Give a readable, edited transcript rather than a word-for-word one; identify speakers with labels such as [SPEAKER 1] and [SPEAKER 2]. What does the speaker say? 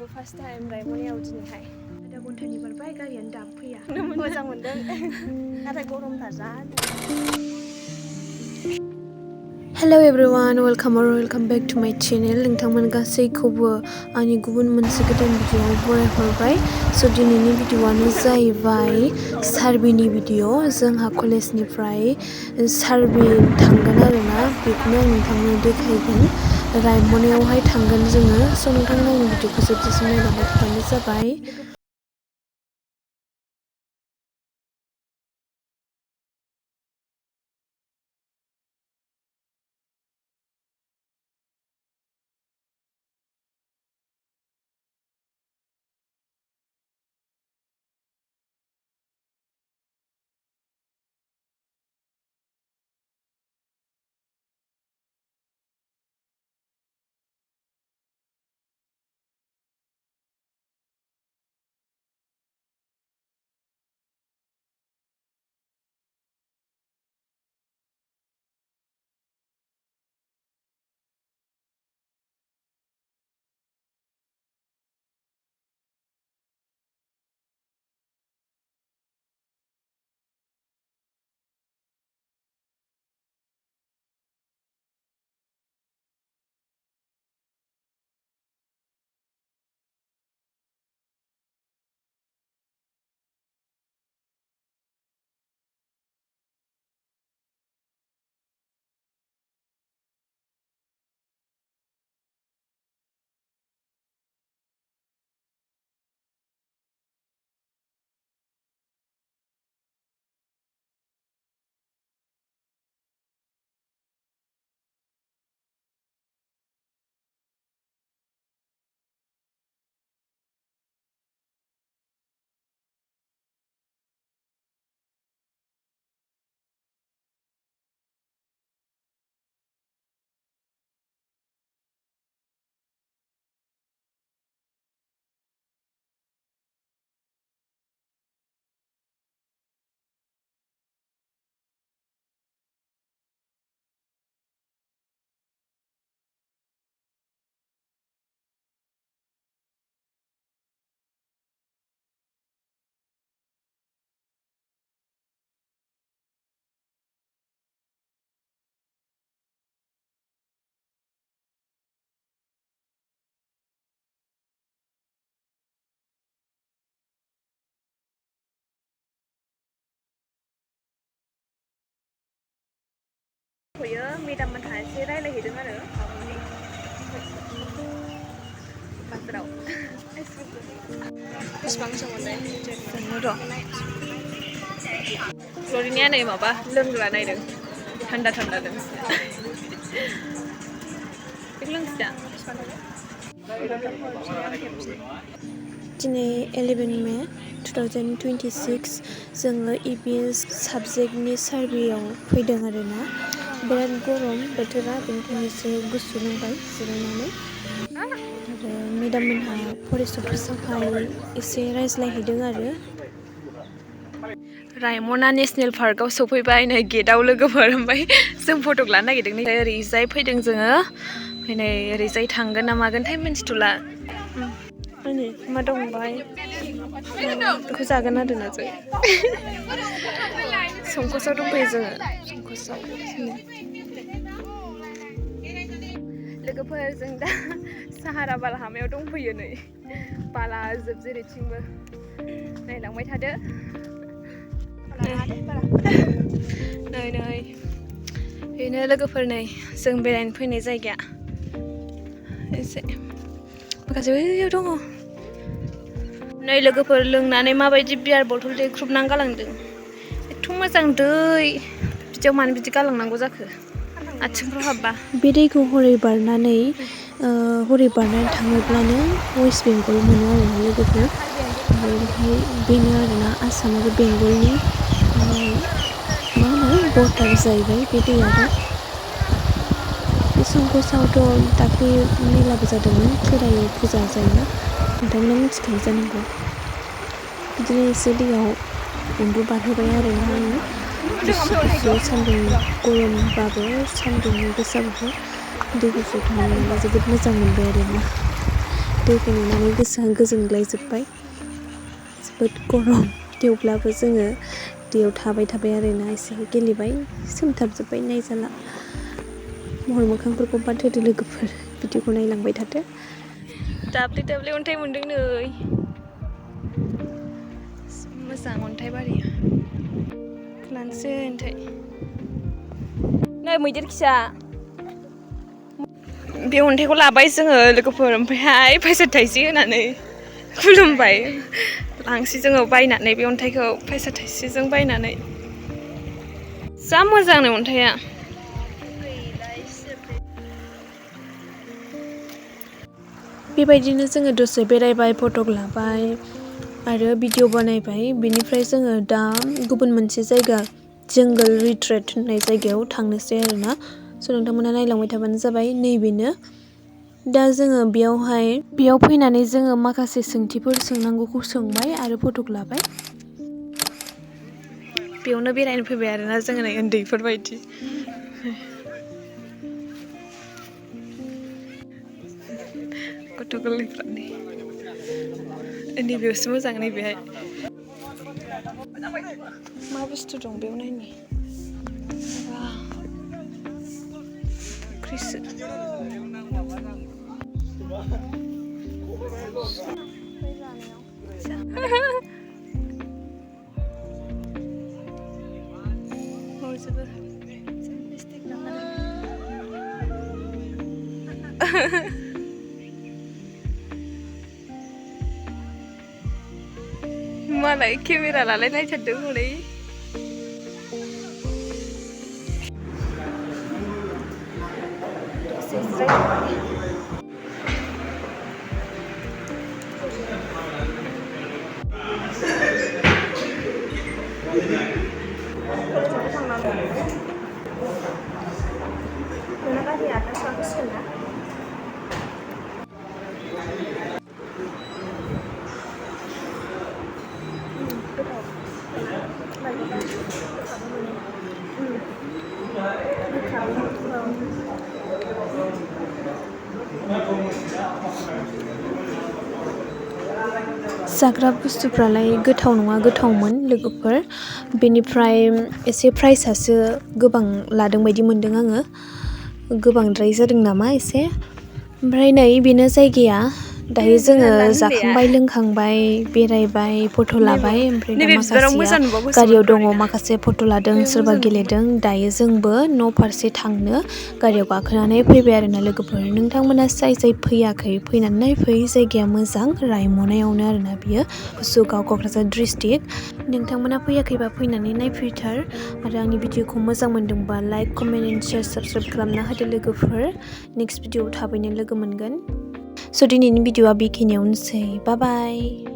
[SPEAKER 1] आंबो first time रायमनायाव दिनैहाय आधा घन्टानि बारबाय गारियानो दाबो फैया मोजां मोनदों नाथाय गरमथार जानो Hello everyone, welcome back to my channel. नोंथांमोन गासैखौबो आंनि गुबुन मोनसे गोदान भिडिअआव बरायहरबाय। स' दिनैनि भिडिअआनो जाहैबाय सार्भेनि भिडिअ। जोंहा कलेजनिफ्राय सार्भे थांगोन आरोना, बेखौनो आं नोंथांनो देखायगोन। रायमनायावहाय थांगोन जोङो। स' नोंथांमोना आंनि भिडिअखौ जोबजासिम नायलांबाय थाबानो जाबाय। मेडाम मोनहा एसे रायलायहैदों आरो बाजाराव बेसेबां मोजां मोनबाय र' र'रिनिया नै माबा लोंग्रा नायदों थान्दा लोंसै बेखौ लोंसै दा दिनै 11 मे 2026 जोङो EBS साबजेक्टनि सार्भेयाव फैदों आरोना बिराद गरम बोथोरा बेनिखायनो एसे गुसु लोंबाय जिरायनानै आरो मेडाम मोनहा फरेस्ट अफिसावहाय एसे रायज्लायहैदों आरो रायमना नेसनेल पार्कआव सफैबाय नै गेटआव लोगोफोर ओमफ्राय जों फटक लानो नागिरदों नै ओरैजाय फैदों जोङो ओमफ्राय नै ओरैजाय थांगोन ना मागोनथाय मिन्थिथ'ला नै मा दंबाय बेखौ जागोन आरोना जों संकसआव दंफैयो जोङो संकसआव लोगोफोर जों दा साहारा बालाहामायाव दंफैयो नै बाला जोब जेरैथिंबो नायलांबाय थादो नै बेनो लोगोफोर नै जों बेरायनो फैनाय जायगाया एसे माखासे बैयाव दङ नै लोगोफोर लोंनानै माबायदि बियार बथल दैख्रुबनानै गालांदों एथ' मोजां दै बिदियाव मानो बिदि गालांनांगौ जाखो आथिंफ्राव हाबबा बे दैखौ हरै बारनानै थाङोब्लानो वेस्ट बेंगल मोनो आरो लोगोफोर ओमफ्राय बेनो आरोना आसाम आरो बेंगलनि मा होनो बर्डार जाहैबाय बे दैयाबो बे संकसआवथ' दाख्लै मेलाबो जादोंमोन खेराइ फुजा जायोना नोंथांमोना मिथिखायो जानांगौ बिदिनो एसे दैयाव आंबो बारहोबाय आरोना आङो गुसु सान्दुं गरमबाबो सान्दुं गोसाबाबो दै गुसु थांनानै जोबोद मोजां मोनबाय आरोना दैखौ नुनानै गोसोआ गोजोनग्लायजोब्बाय। जोबोद गरम थेवब्लाबो जोङो दैयाव थाबाय आरोना एसे गेलेबाय सोमथाबजोब्बाय नायजाला। महर मोखांफोरखौ बाद होदो लोगोफोर, भिडिअखौ नायलांबाय थादो। दाब्ले अन्थाइ मोनदों नै, मोजां अन्थाइ बारिया। लांसै अन्थाइ। नै मैदेर फिसा। बे अन्थाइखौ लाबाय जोङो लोगोफोर, ओमफ्रायहाय फैसा थाइसे होनानै खुलुमबाय। लांसै जोङो बायनानै बे अन्थाइखौ फैसा थाइसेजों बायनानै। जा मोजांनो अन्थाइआ। बेबायदिनो जोङो दसे बेरायबाय, फटक लाबाय आरो भिडिअ बानायबाय। बेनिफ्राय जोङो दा गुबुन मोनसे जायगा जंगल रिट्रेट होननाय जायगायाव थांनोसै आरोना। स' नोंथांमोना नायलांबाय थाबानो जाबाय। नैबेनो दा जोङो बेयाव फैनानै जोङो माखासे सोंथिफोर सोंनांगौखौ सोंबाय आरो फटक लाबाय। बेयावनो बेरायनो फैबाय आरोना जोङो नै उन्दैफोरबायदि। गथ' गोरलैफ्रा नैबेयावसो मोजां, नैबेहाय मा बुस्थु दं बेयाव नायनि। फुख्रिसो। मालाय केमेरा लालायलायथारदों हनै। कलेजावबो थांनानै नोंना गारि आदार साबेसेमोन ना? जाग्रा बुस्थुफ्रालाय गोथाव नङा गोथावमोन लोगोफोर। बेनिफ्राय एसे प्राइसआसो गोबां लादों बायदि मोनदों आङो, गोबांद्राय जादों नामा एसे। ओमफ्राय नै बेनो जायगाया। दायो जोङो जाखांबाय लोंखांबाय बेरायबाय फट' लाबाय। ओमफ्राय दा माखासेया गारियाव दङ, माखासे फट' लादों, सोरबा गेलेदों। दायो जोंबो न' फारसे थांनो गारियाव गाखोनानै फैबाय आरोना लोगोफोर। नोंथांमोना जाय फैयाखै फैनानै नायफै, जायगाया मोजां। रायमनायावनो आरोना बियो, कुसुगाव, क'क्राझार डिस्ट्रिक्ट। नोंथांमोना फैयाखैबा फैनानै नायफैथार। आरो आंनि भिडिअखौ मोजां मोनदोंबा like, comment and share, subscribe खालामना होदो लोगोफोर। नेक्स्ट भिडिअआव थाबैनो लोगो मोनगोन। स' दिनैनि भिडिअआ बेखिनियावनोसै। बाय बाय।